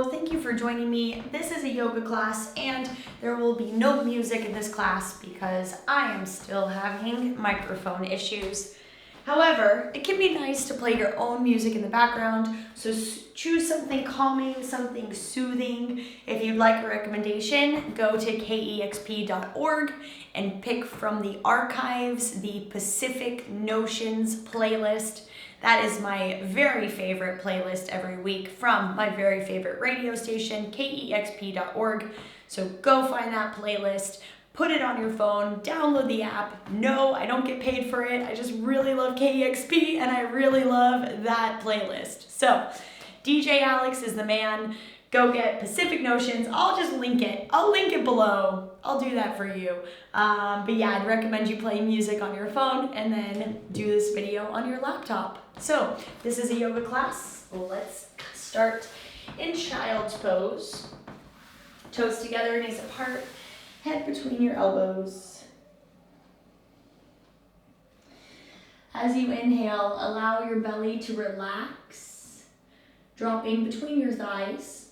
Hello, thank you for joining me. This is a yoga class and there will be no music in this class because I am still having microphone issues. However, it can be nice to play your own music in the background, so choose something calming, something soothing. If you'd like a recommendation, go to kexp.org and pick from the archives the Pacific Notions playlist. That is my very favorite playlist every week from my very favorite radio station, kexp.org. So go find that playlist, put it on your phone, download the app. No, I don't get paid for it. I just really love KEXP and I really love that playlist. So DJ Alex is the man. Go get Pacific Notions. I'll just link it. I'll link it below. I'll do that for you. But yeah, I'd recommend you play music on your phone and then do this video on your laptop. So this is a yoga class. Let's start in child's pose. Toes together, knees apart, head between your elbows. As you inhale, allow your belly to relax, dropping between your thighs.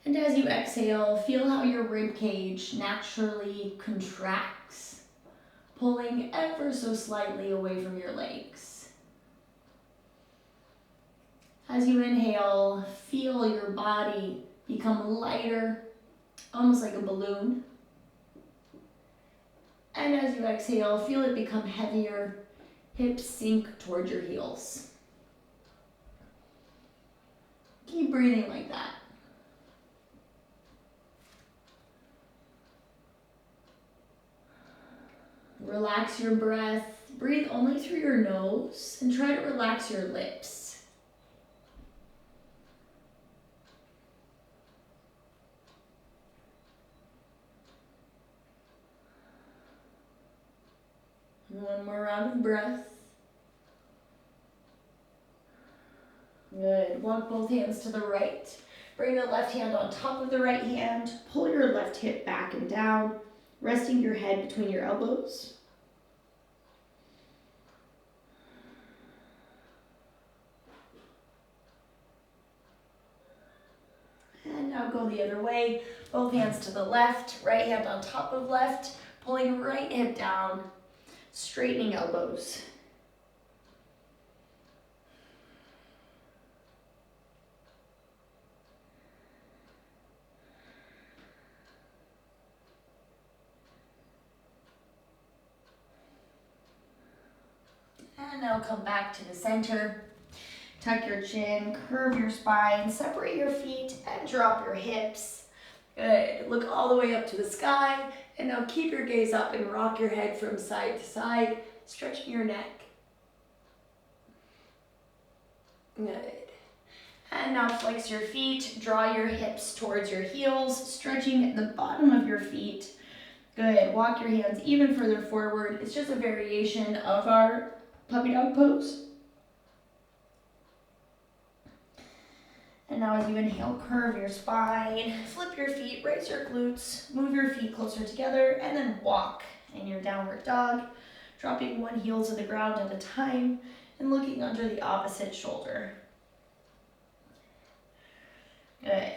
And as you exhale, feel how your rib cage naturally contracts, pulling ever so slightly away from your legs. As you inhale, feel your body become lighter, almost like a balloon. And as you exhale, feel it become heavier, hips sink towards your heels. Keep breathing like that. Relax your breath. Breathe only through your nose and try to relax your lips. One more round of breath. Good. Walk both hands to the right. Bring the left hand on top of the right hand. Pull your left hip back and down, resting your head between your elbows. And now go the other way. Both hands to the left, right hand on top of left, pulling right hip down, straightening elbows. And now come back to the center. Tuck your chin, curve your spine, separate your feet, and drop your hips. Good. Look all the way up to the sky, and now keep your gaze up and rock your head from side to side, stretching your neck. Good. And now flex your feet, draw your hips towards your heels, stretching the bottom of your feet. Good. Walk your hands even further forward. It's just a variation of our puppy dog pose. And now as you inhale, curve your spine, flip your feet, raise your glutes, move your feet closer together, and then walk in your downward dog, dropping one heel to the ground at a time and looking under the opposite shoulder. Good.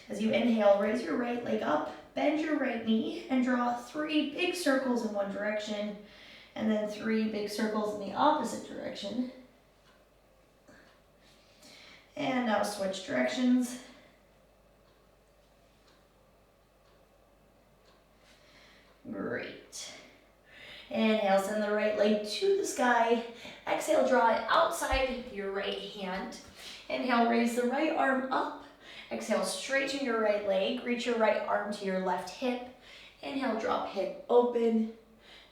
As you inhale, raise your right leg up, bend your right knee, and draw 3 big circles in one direction, and then 3 big circles in the opposite direction. And now switch directions. Great. Inhale, send the right leg to the sky. Exhale, draw it outside your right hand. Inhale, raise the right arm up. Exhale, straighten your right leg. Reach your right arm to your left hip. Inhale, drop hip open.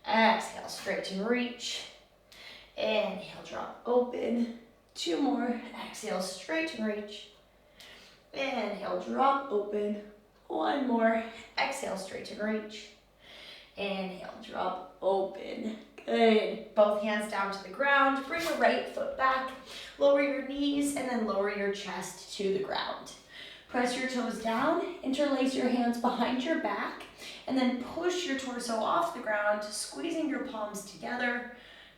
Exhale, straighten, reach. Inhale, drop open. 2 more. Exhale, straighten, reach. Inhale, drop open. 1 more. Exhale, straighten, reach. Inhale, drop open. Good. Both hands down to the ground. Bring the right foot back. Lower your knees and then lower your chest to the ground. Press your toes down. Interlace your hands behind your back. And then push your torso off the ground, squeezing your palms together.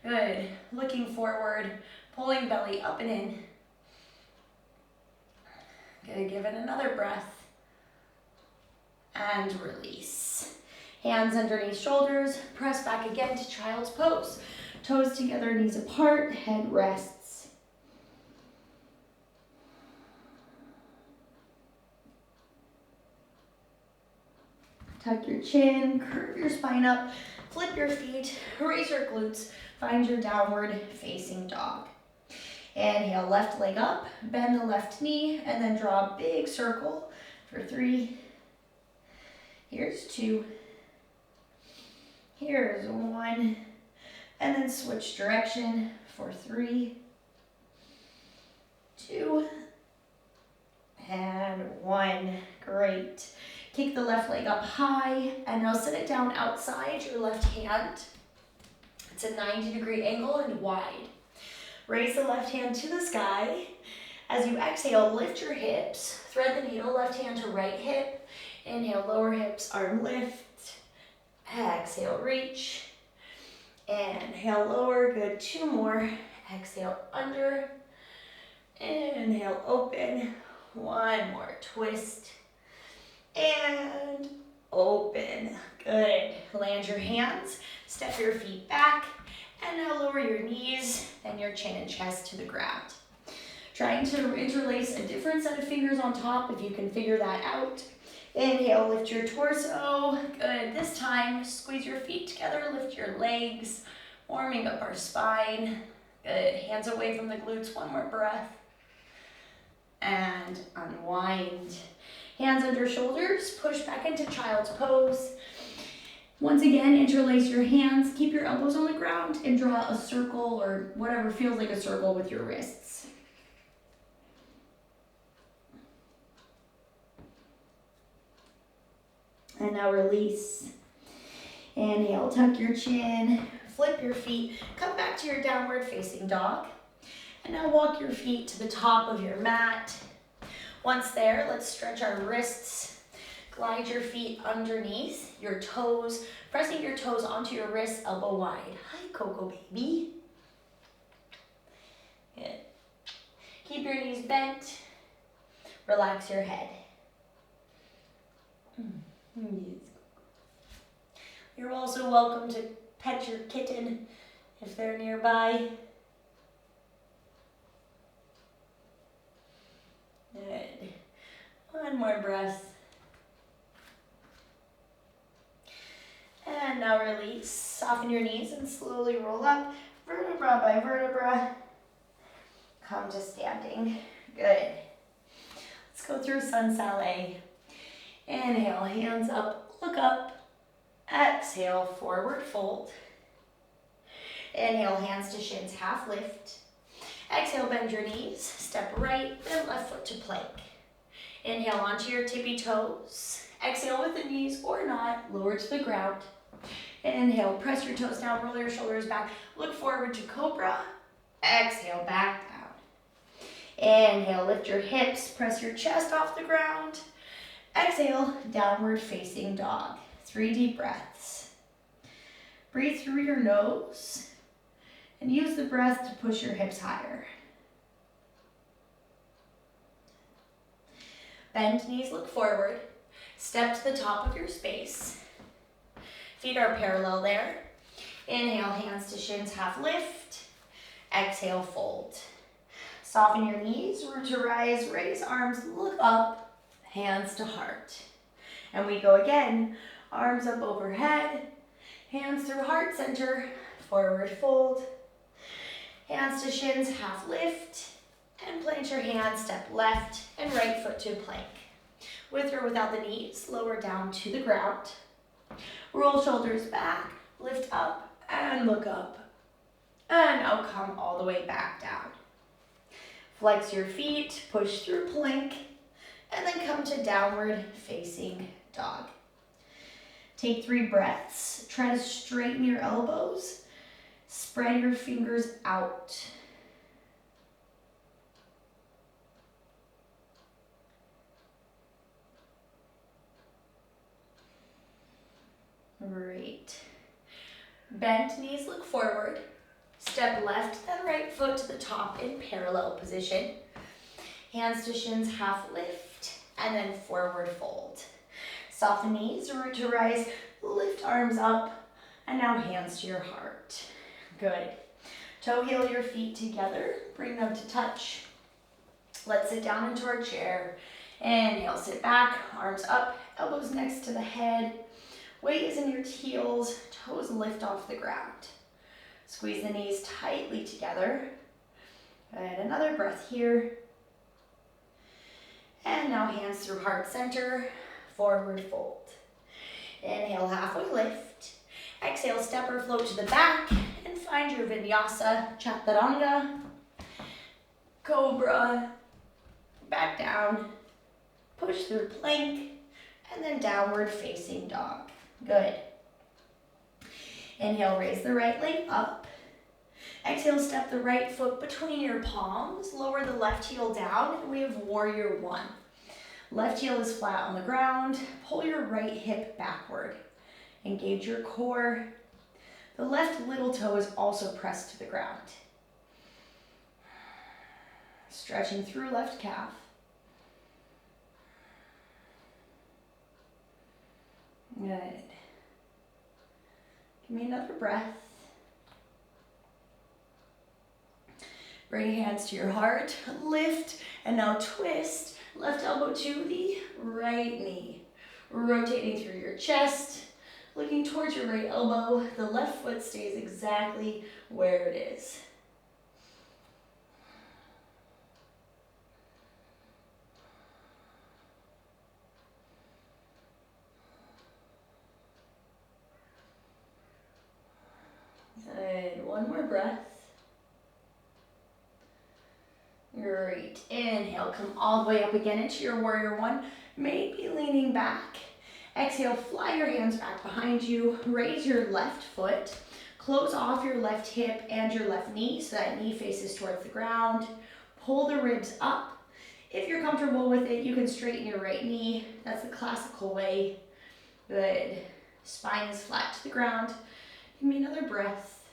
Good. Looking forward. Pulling belly up and in. Gonna give it another breath. And release. Hands underneath shoulders, press back again to child's pose. Toes together, knees apart, head rests. Tuck your chin, curve your spine up, flip your feet, raise your glutes, find your downward facing dog. Inhale, left leg up, bend the left knee, and then draw a big circle for 3. Here's 2. Here's 1. And then switch direction for 3, 2, and 1. Great. Kick the left leg up high, and now sit it down outside your left hand. It's a 90-degree angle and wide. Raise the left hand to the sky. As you exhale, lift your hips. Thread the needle, left hand to right hip. Inhale, lower hips, arm lift. Exhale, reach. Inhale, lower, good, 2 more. Exhale, under. Inhale, open. 1 more, twist. And open. Good. Land your hands, step your feet back, and now lower your knees and your chin and chest to the ground. Trying to interlace a different set of fingers on top if you can figure that out. Inhale, lift your torso. Good. This time, squeeze your feet together, lift your legs, warming up our spine. Good. Hands away from the glutes. 1 more breath. And unwind. Hands under shoulders, push back into child's pose. Once again, interlace your hands, keep your elbows on the ground, and draw a circle or whatever feels like a circle with your wrists. And now release. Inhale, tuck your chin, flip your feet, come back to your downward facing dog. And now walk your feet to the top of your mat. Once there, let's stretch our wrists. Glide your feet underneath your toes, pressing your toes onto your wrists, elbow wide. Hi, Coco baby. Good. Keep your knees bent. Relax your head. You're also welcome to pet your kitten if they're nearby. Good. 1 more breath. And now release. Soften your knees and slowly roll up, vertebra by vertebra. Come to standing. Good. Let's go through sun salé. Inhale, hands up, look up. Exhale, forward fold. Inhale, hands to shins, half lift. Exhale, bend your knees, step right, then left foot to plank. Inhale onto your tippy toes. Exhale with the knees or not, lower to the ground. Inhale, press your toes down, roll your shoulders back, look forward to cobra. Exhale, back down. Inhale, lift your hips, press your chest off the ground. Exhale, downward facing dog. 3 deep breaths. Breathe through your nose and use the breath to push your hips higher. Bend knees, look forward. Step to the top of your space. Feet are parallel there. Inhale, hands to shins, half lift. Exhale, fold. Soften your knees, root to rise, raise arms, look up, hands to heart. And we go again, arms up overhead, hands through heart center, forward fold. Hands to shins, half lift, and plant your hands, step left and right foot to plank. With or without the knees, lower down to the ground. Roll shoulders back, lift up and look up. And now come all the way back down. Flex your feet, push through plank, and then come to downward facing dog. Take 3 breaths. Try to straighten your elbows. Spread your fingers out. Great. Bent knees, look forward. Step left, then right foot to the top in parallel position. Hands to shins, half lift, and then forward fold. Soften knees, root to rise, lift arms up, and now hands to your heart. Good. Toe heel your feet together, bring them to touch. Let's sit down into our chair. Inhale, sit back, arms up, elbows next to the head. Weight is in your heels, toes lift off the ground. Squeeze the knees tightly together. And another breath here. And now hands through heart center, forward fold. Inhale, halfway lift. Exhale, step or float to the back and find your vinyasa, chaturanga, cobra, back down, push through plank, and then downward facing dog. Good. Inhale, raise the right leg up. Exhale, step the right foot between your palms, lower the left heel down, and we have warrior one. Left heel is flat on the ground, pull your right hip backward. Engage your core. The left little toe is also pressed to the ground. Stretching through left calf. Good. Give me another breath. Bring hands to your heart, lift, and now twist. Left elbow to the right knee. Rotating through your chest, looking towards your right elbow. The left foot stays exactly where it is. Good, one more breath. Great, inhale, come all the way up again into your warrior one, maybe leaning back. Exhale, fly your hands back behind you, raise your left foot, close off your left hip and your left knee so that knee faces towards the ground. Pull the ribs up. If you're comfortable with it, you can straighten your right knee. That's the classical way. Good. Spine is flat to the ground. Give me another breath.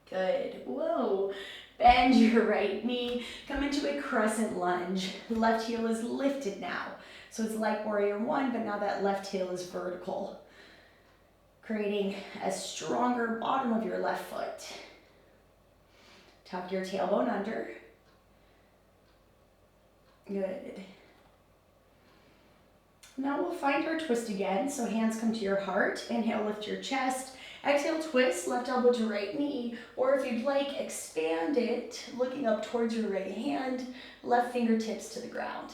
Good. Whoa. Bend your right knee. Come into a crescent lunge. Left heel is lifted now. So it's like warrior one, but now that left heel is vertical, creating a stronger bottom of your left foot. Tuck your tailbone under. Good. Now we'll find our twist again. So hands come to your heart. Inhale, lift your chest. Exhale, twist, left elbow to right knee, or if you'd like, expand it, looking up towards your right hand, left fingertips to the ground.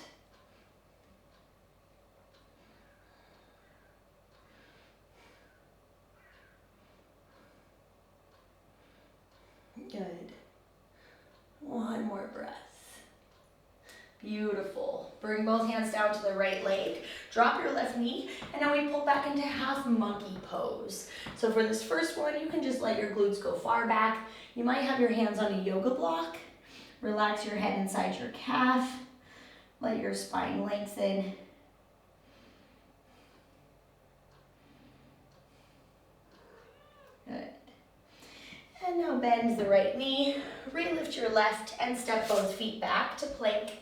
Good. One more breath. Beautiful. Bring both hands down to the right leg. Drop your left knee, and now we pull back into half monkey pose. So for this first one, you can just let your glutes go far back. You might have your hands on a yoga block. Relax your head inside your calf. Let your spine lengthen. Good. And now bend the right knee, relift your left, and step both feet back to plank.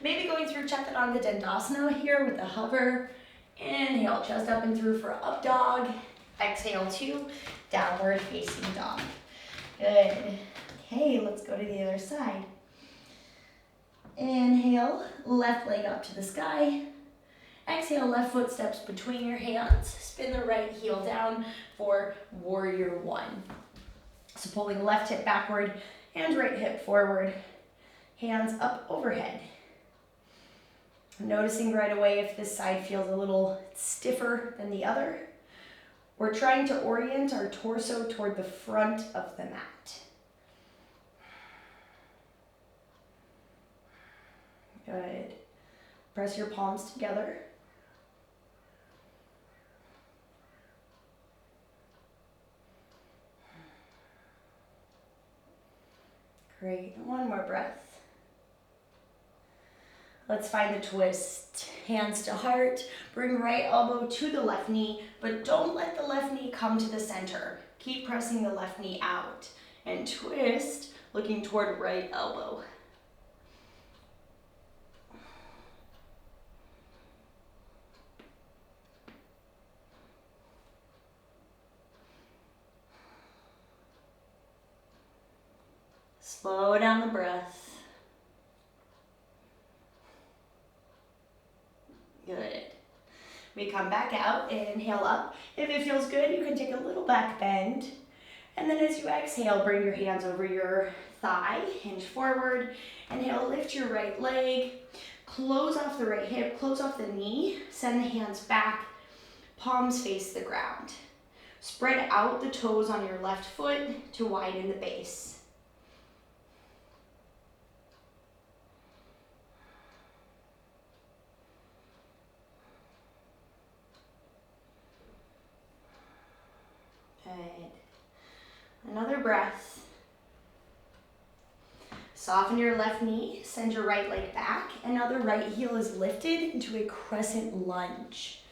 Maybe going through chaturanga dandasana here with a hover. Inhale, chest up and through for up dog. Exhale to downward facing dog. Good. Okay, let's go to the other side. Inhale, left leg up to the sky. Exhale, left foot steps between your hands. Spin the right heel down for warrior one. So pulling left hip backward and right hip forward. Hands up overhead. Noticing right away if this side feels a little stiffer than the other. We're trying to orient our torso toward the front of the mat. Good. Press your palms together. Great. One more breath. Let's find the twist. Hands to heart. Bring right elbow to the left knee, but don't let the left knee come to the center. Keep pressing the left knee out. And twist, looking toward right elbow. Slow down the breath. Good. We come back out, inhale up. If it feels good, you can take a little back bend. And then as you exhale, bring your hands over your thigh, hinge forward. Inhale, lift your right leg, close off the right hip, close off the knee, send the hands back, palms face the ground. Spread out the toes on your left foot to widen the base. Good. Another breath. Soften your left knee, send your right leg back, and now the right heel is lifted into a crescent lunge.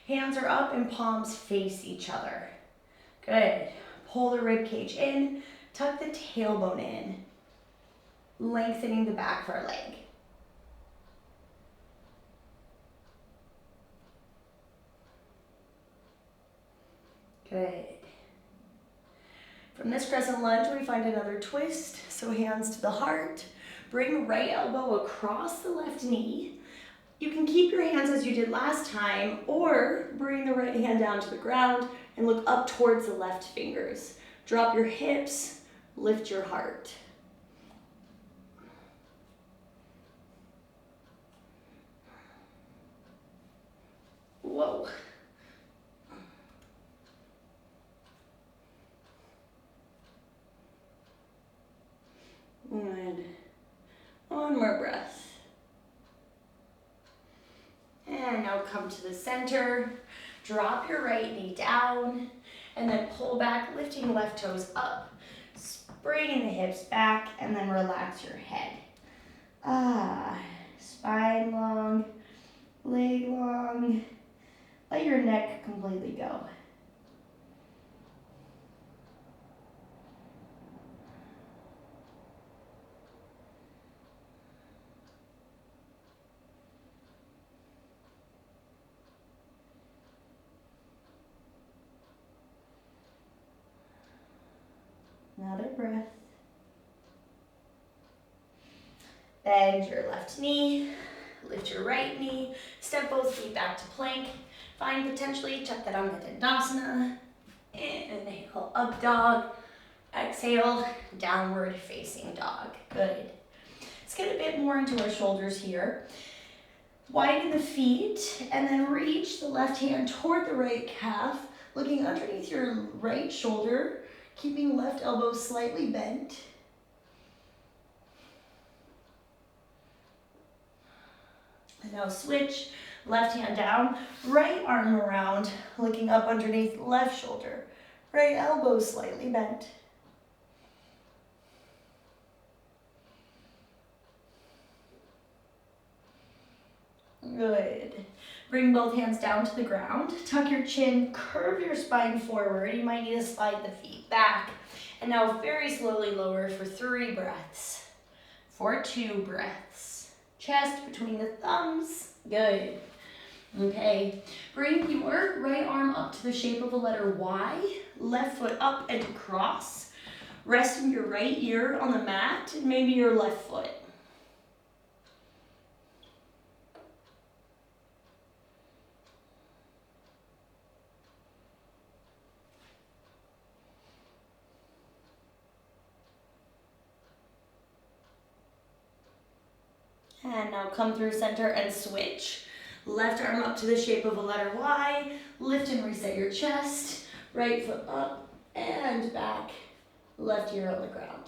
Hands are up and palms face each other. Good. Pull the rib cage in, tuck the tailbone in, lengthening the back of our leg. Good. From this crescent lunge, we find another twist. So hands to the heart. Bring right elbow across the left knee. You can keep your hands as you did last time, or bring the right hand down to the ground and look up towards the left fingers. Drop your hips, lift your heart. Whoa. Good. One more breath. And now come to the center. Drop your right knee down and then pull back, lifting left toes up, bringing the hips back, and then relax your head. Spine long, leg long. Let your neck completely go. Another breath. Bend your left knee, lift your right knee, step both feet back to plank. Find potentially Chaturanga Dandasana. Inhale, up dog. Exhale, downward facing dog. Good. Let's get a bit more into our shoulders here. Widen the feet and then reach the left hand toward the right calf, looking underneath your right shoulder, keeping left elbow slightly bent. And now switch, left hand down, right arm around, looking up underneath left shoulder, right elbow slightly bent. Good. Bring both hands down to the ground. Tuck your chin, curve your spine forward. You might need to slide the feet back. And now very slowly lower for 3 breaths. For 2 breaths. Chest between the thumbs. Good. Okay. Bring your right arm up to the shape of a letter Y. Left foot up and across. Resting your right ear on the mat and maybe your left foot. And now come through center and switch. Left arm up to the shape of a letter Y. Lift and reset your chest. Right foot up and back. Left ear on the ground.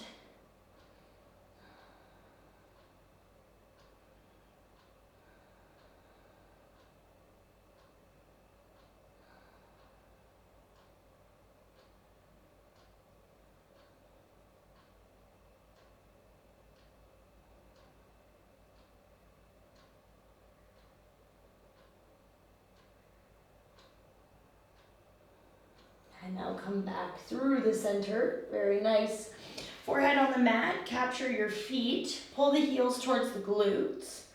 And now come back through the center. Very nice. Forehead on the mat. Capture your feet. Pull the heels towards the glutes.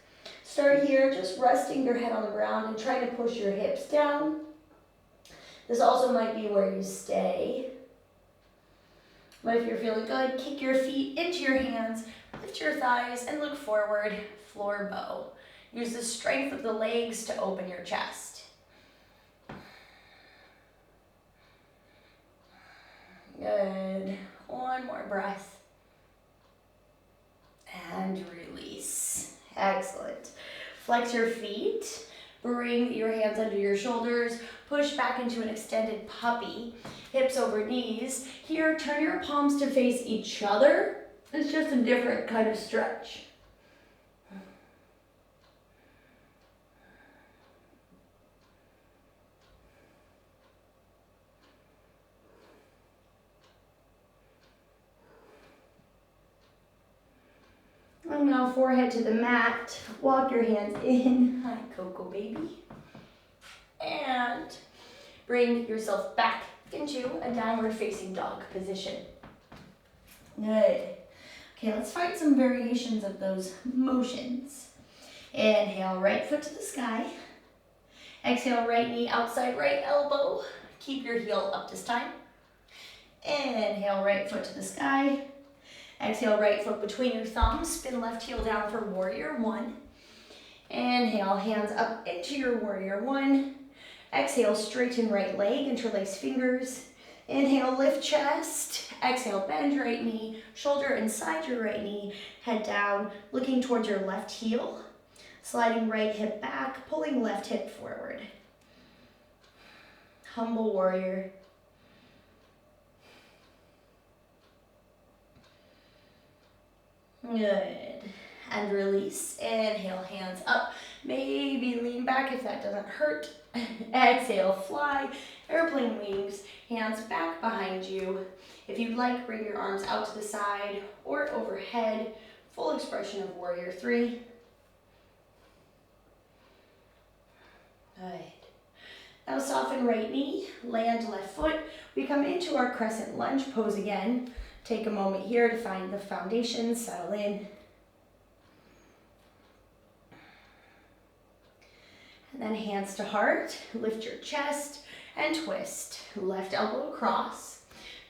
Start here, just resting your head on the ground and try to push your hips down. This also might be where you stay. But if you're feeling good, kick your feet into your hands, lift your thighs, and look forward, floor bow. Use the strength of the legs to open your chest. Good. One more breath. And release. Excellent. Flex your feet. Bring your hands under your shoulders. Push back into an extended puppy. Hips over knees. Here, turn your palms to face each other. It's just a different kind of stretch. And now forehead to the mat. Walk your hands in. Hi, Coco baby. And bring yourself back into a downward facing dog position. Good. Okay, let's find some variations of those motions. Inhale, right foot to the sky. Exhale, right knee outside right elbow. Keep your heel up this time. Inhale, right foot to the sky. Exhale, right foot between your thumbs. Spin left heel down for warrior one. Inhale, hands up into your warrior one. Exhale, straighten right leg, interlace fingers. Inhale, lift chest. Exhale, bend right knee, shoulder inside your right knee, head down, looking towards your left heel. Sliding right hip back, pulling left hip forward. Humble warrior. Good. And release. Inhale, hands up. Maybe lean back if that doesn't hurt. Exhale, fly. Airplane wings. Hands back behind you. If you'd like, bring your arms out to the side or overhead. Full expression of warrior three. Good. Now soften right knee, land left foot. We come into our crescent lunge pose again. Take a moment here to find the foundation, settle in. And then hands to heart, lift your chest and twist. Left elbow across.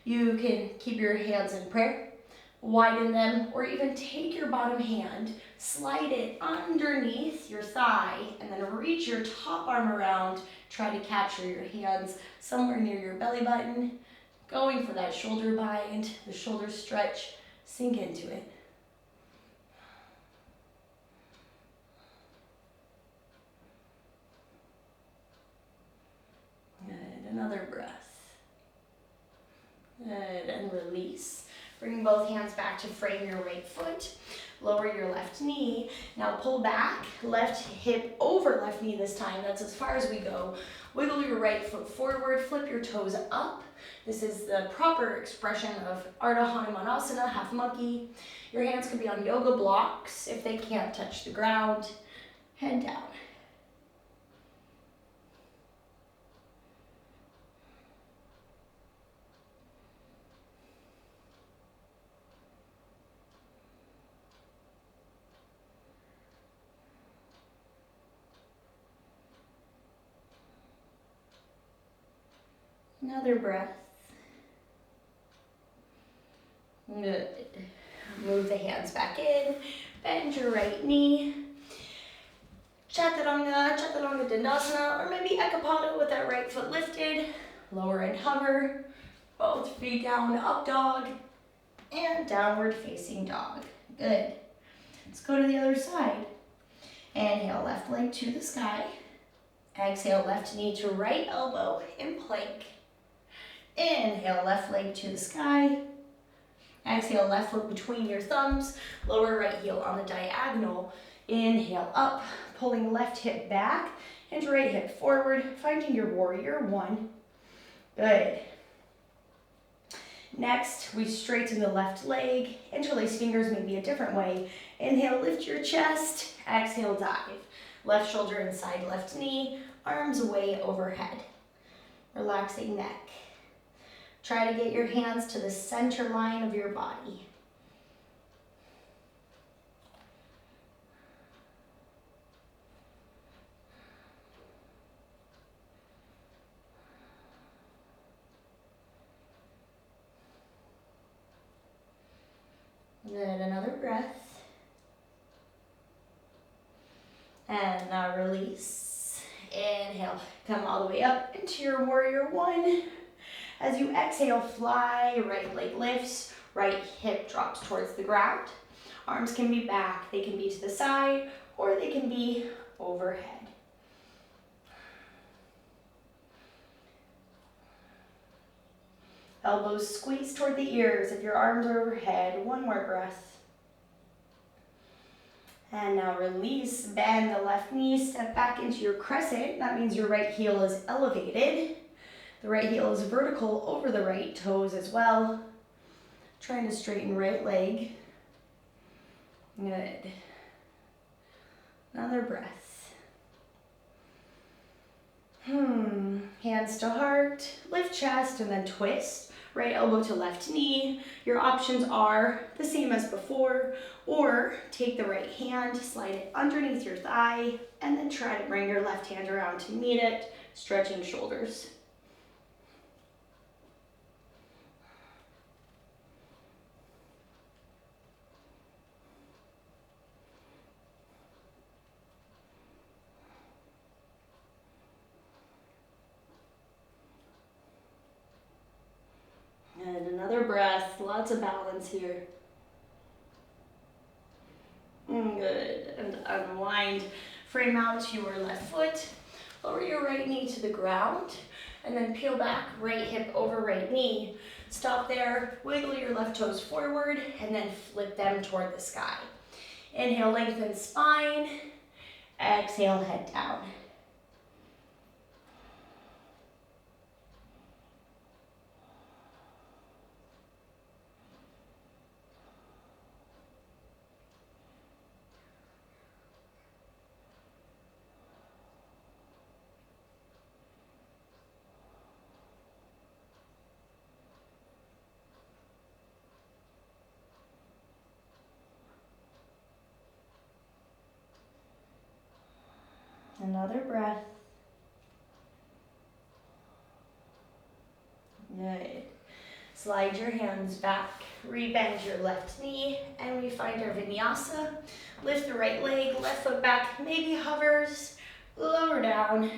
You can keep your hands in prayer, widen them, or even take your bottom hand, slide it underneath your thigh, and then reach your top arm around. Try to capture your hands somewhere near your belly button. Going for that shoulder bind, the shoulder stretch, sink into it. Good, another breath. Good, and release. Bring both hands back to frame your right foot. Lower your left knee. Now pull back, left hip over left knee this time. That's as far as we go. Wiggle your right foot forward, flip your toes up. This is the proper expression of Ardha Hanumanasana, half monkey. Your hands can be on yoga blocks if they can't touch the ground. Head down. Another breath. Good. Move the hands back in. Bend your right knee. Chaturanga, Chaturanga Dandasana, or maybe Ekapada with that right foot lifted. Lower and hover. Both feet down, up dog. And downward facing dog. Good. Let's go to the other side. Inhale, left leg to the sky. Exhale, left knee to right elbow in plank. Inhale, left leg to the sky. Exhale, left foot between your thumbs. Lower right heel on the diagonal. Inhale, up, pulling left hip back and right hip forward, finding your warrior one. Good. Next, we straighten the left leg. Interlace fingers may be a different way. Inhale, lift your chest. Exhale, dive. Left shoulder inside left knee, arms way overhead. Relaxing neck. Try to get your hands to the center line of your body. And another breath. And now release. Inhale, come all the way up into your warrior one. As you exhale, fly, right leg lifts, right hip drops towards the ground. Arms can be back, they can be to the side, or they can be overhead. Elbows squeeze toward the ears if your arms are overhead. One more breath. And now release, bend the left knee, step back into your crescent. That means your right heel is elevated. The right heel is vertical over the right toes as well. Trying to straighten right leg. Good. Another breath. Hands to heart, lift chest, and then twist. Right elbow to left knee. Your options are the same as before, or take the right hand, slide it underneath your thigh, and then try to bring your left hand around to meet it, stretching shoulders. And another breath, lots of balance here. Good, and unwind. Frame out your left foot, lower your right knee to the ground, and then peel back, right hip over right knee. Stop there, wiggle your left toes forward, and then flip them toward the sky. Inhale, lengthen spine. Exhale, head down. Another breath. Good. Slide your hands back, rebend your left knee, and we find our vinyasa. Lift the right leg, left foot back, maybe hovers, lower down,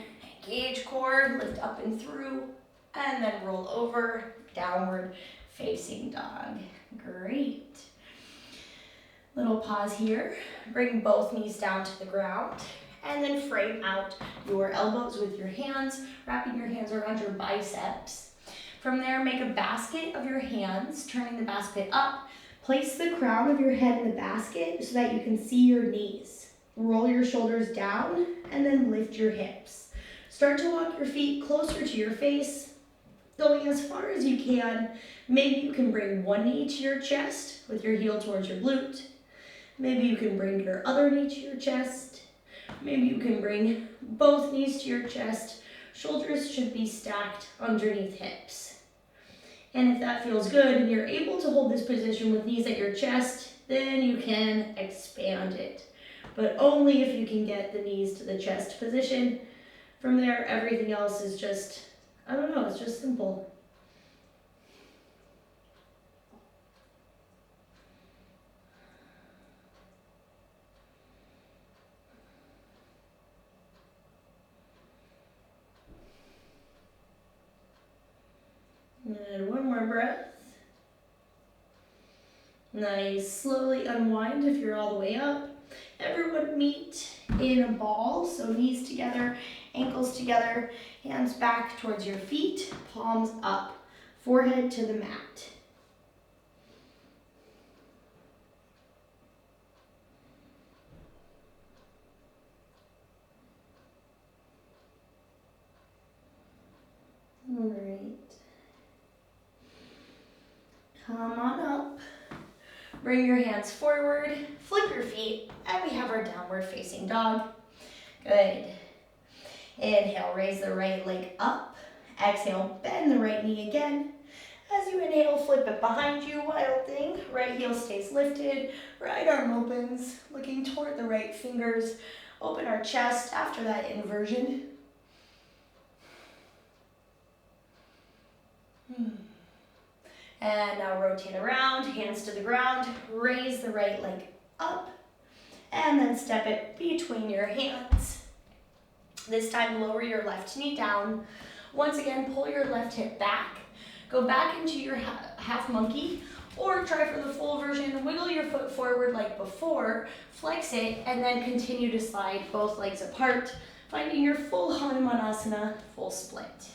engage core, lift up and through, and then roll over, downward facing dog. Great. Little pause here. Bring both knees down to the ground. And then frame out your elbows with your hands, wrapping your hands around your biceps. From there, make a basket of your hands, turning the basket up. Place the crown of your head in the basket so that you can see your knees. Roll your shoulders down and then lift your hips. Start to walk your feet closer to your face, going as far as you can. Maybe you can bring one knee to your chest with your heel towards your glute. Maybe you can bring your other knee to your chest. Maybe you can bring both knees to your chest. Shoulders should be stacked underneath hips. And if that feels good and you're able to hold this position with knees at your chest, then you can expand it. But only if you can get the knees to the chest position. From there, everything else is just, it's just simple. And one more breath. Nice. Slowly unwind if you're all the way up. Everyone meet in a ball, so knees together, ankles together, hands back towards your feet, palms up, forehead to the mat. All right. Come on up. Bring your hands forward, flip your feet, and we have our downward facing dog. Good. Inhale, raise the right leg up. Exhale, bend the right knee again. As you inhale, flip it behind you, wild thing. Right heel stays lifted, right arm opens, looking toward the right fingers. Open our chest after that inversion. And now rotate around, hands to the ground, raise the right leg up, and then step it between your hands. This time, lower your left knee down. Once again, pull your left hip back. Go back into your half monkey, or try for the full version. Wiggle your foot forward like before, flex it, and then continue to slide both legs apart, finding your full Hanumanasana, full split.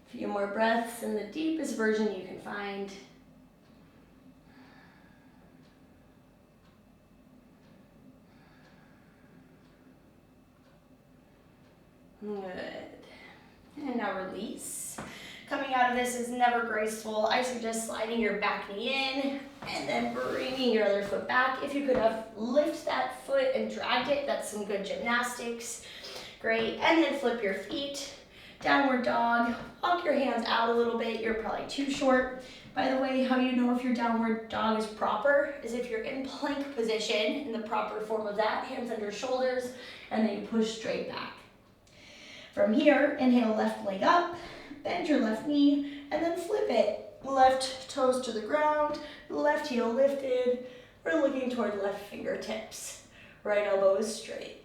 A few more breaths in the deepest version you can find. Good. And now release. Coming out of this is never graceful. I suggest sliding your back knee in and then bringing your other foot back. If you could have lifted that foot and dragged it, that's some good gymnastics. Great. And then flip your feet. Downward dog. Walk your hands out a little bit. You're probably too short. By the way, how you know if your downward dog is proper is if you're in plank position, in the proper form of that, hands under shoulders, and then you push straight back. From here, inhale, left leg up, bend your left knee, and then flip it. Left toes to the ground, left heel lifted. We're looking toward left fingertips. Right elbow is straight.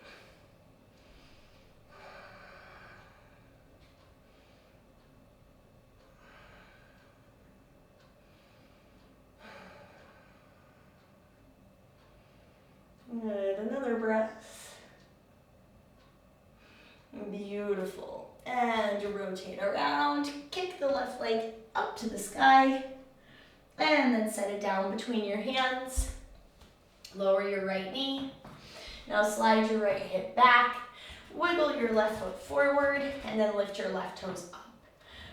Good, another breath. Beautiful. And rotate around, kick the left leg up to the sky, and then set it down between your hands. Lower your right knee. Now slide your right hip back, wiggle your left foot forward, and then lift your left toes up.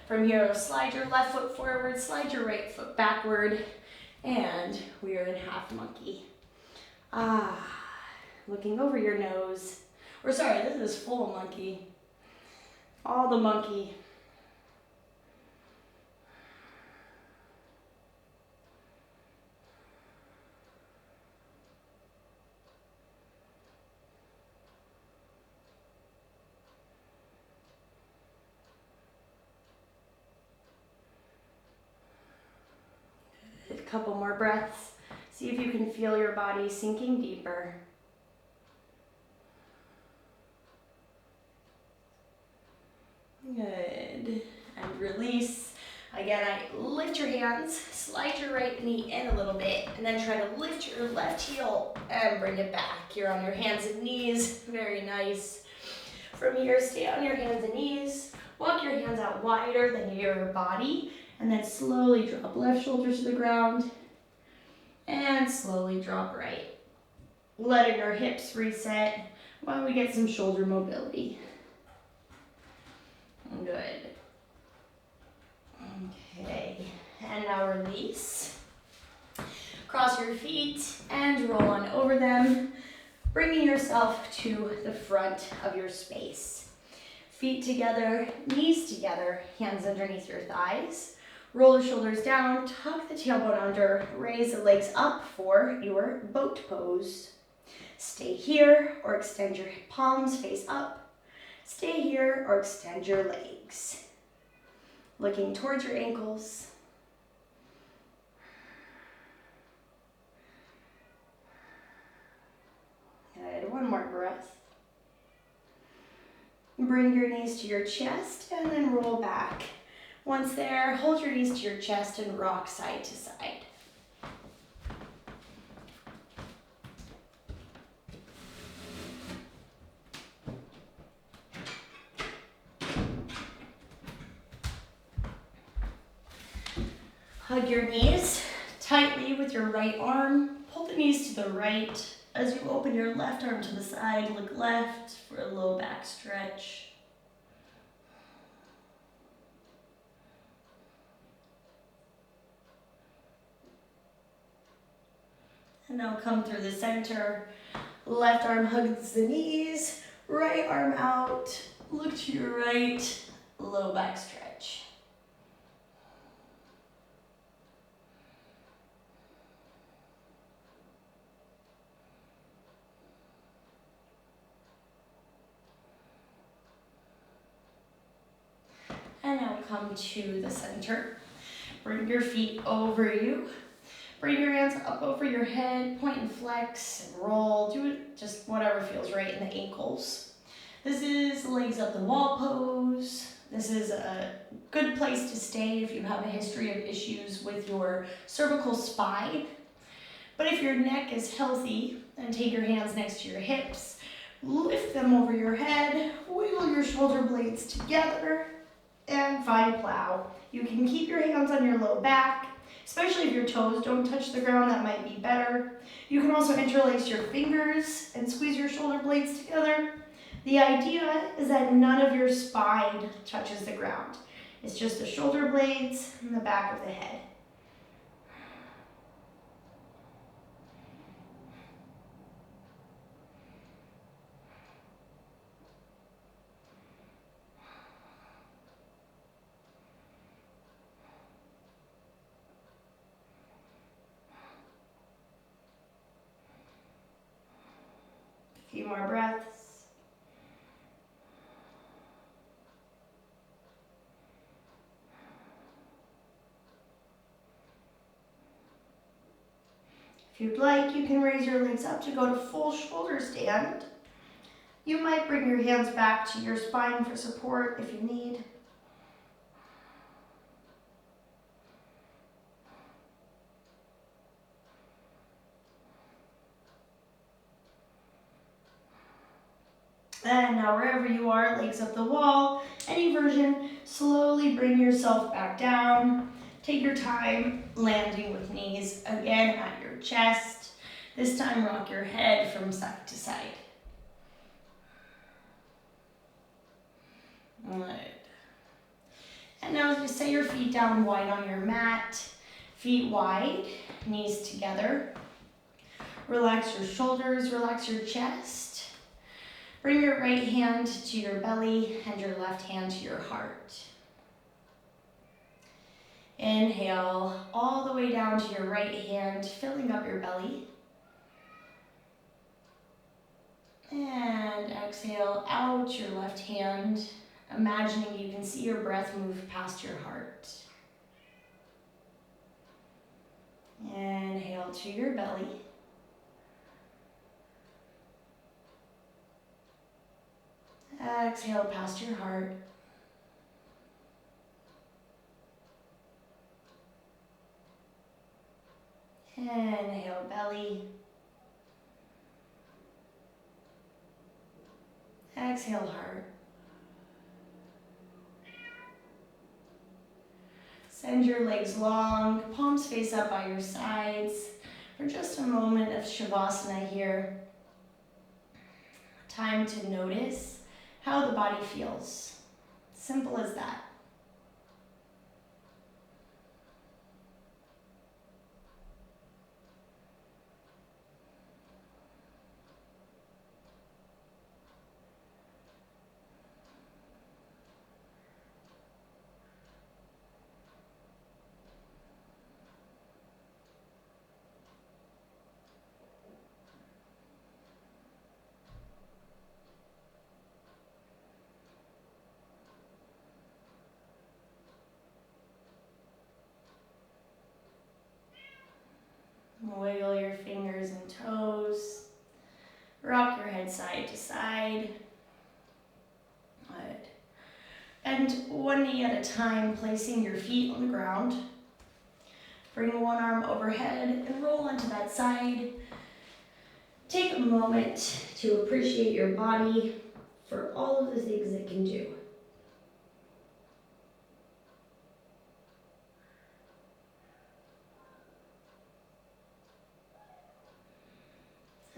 From here, slide your left foot forward, slide your right foot backward, and we are in half monkey. Looking over your nose. Or sorry, this is full monkey. All the monkey. A couple more breaths. See if you can feel your body sinking deeper. Good. And release. Again, lift your hands, slide your right knee in a little bit, and then try to lift your left heel and bring it back. You're on your hands and knees. Very nice. From here, stay on your hands and knees. Walk your hands out wider than your body, and then slowly drop left shoulder to the ground, and slowly drop right. Letting our hips reset while we get some shoulder mobility. Good. Okay, and now release. Cross your feet and roll on over them, bringing yourself to the front of your space. Feet together, knees together, hands underneath your thighs. Roll the shoulders down, tuck the tailbone under, raise the legs up for your boat pose. Stay here or extend your palms face up. Stay here or extend your legs. Looking towards your ankles. Good, one more breath. Bring your knees to your chest and then roll back. Once there, hold your knees to your chest and rock side to side. Hug your knees tightly with your right arm. Pull the knees to the right. As you open your left arm to the side, look left for a low back stretch. And now come through the center. Left arm hugs the knees. Right arm out. Look to your right. Low back stretch. come to the center. Bring your feet over you. Bring your hands up over your head, point and flex, and roll. Do it just whatever feels right in the ankles. This is legs up the wall pose. This is a good place to stay if you have a history of issues with your cervical spine. But if your neck is healthy, then take your hands next to your hips, lift them over your head, wiggle your shoulder blades together, and find plow. You can keep your hands on your low back, especially if your toes don't touch the ground, that might be better. You can also interlace your fingers and squeeze your shoulder blades together. The idea is that none of your spine touches the ground. It's just the shoulder blades and the back of the head. A few more breaths. If you'd like, you can raise your legs up to go to full shoulder stand. You might bring your hands back to your spine for support if you need. And now wherever you are, legs up the wall, any version, slowly bring yourself back down. Take your time landing with knees again at your chest. This time rock your head from side to side. Good. And now just set your feet down wide on your mat. Feet wide, knees together. Relax your shoulders, relax your chest. Bring your right hand to your belly and your left hand to your heart. Inhale all the way down to your right hand, filling up your belly. And exhale out your left hand, imagining you can see your breath move past your heart. Inhale to your belly. Exhale past your heart. Inhale, belly. Exhale, heart. Send your legs long, palms face up by your sides for just a moment of Shavasana here. Time to notice how the body feels. Simple as that. Wiggle your fingers and toes. Rock your head side to side. Good. And one knee at a time, placing your feet on the ground. Bring one arm overhead and roll onto that side. Take a moment to appreciate your body for all of the things it can do.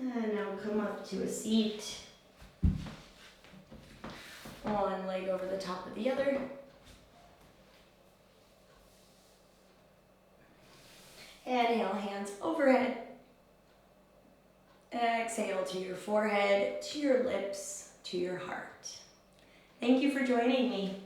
And now come up to a seat. One leg over the top of the other. Inhale, hands overhead. Exhale to your forehead, to your lips, to your heart. Thank you for joining me.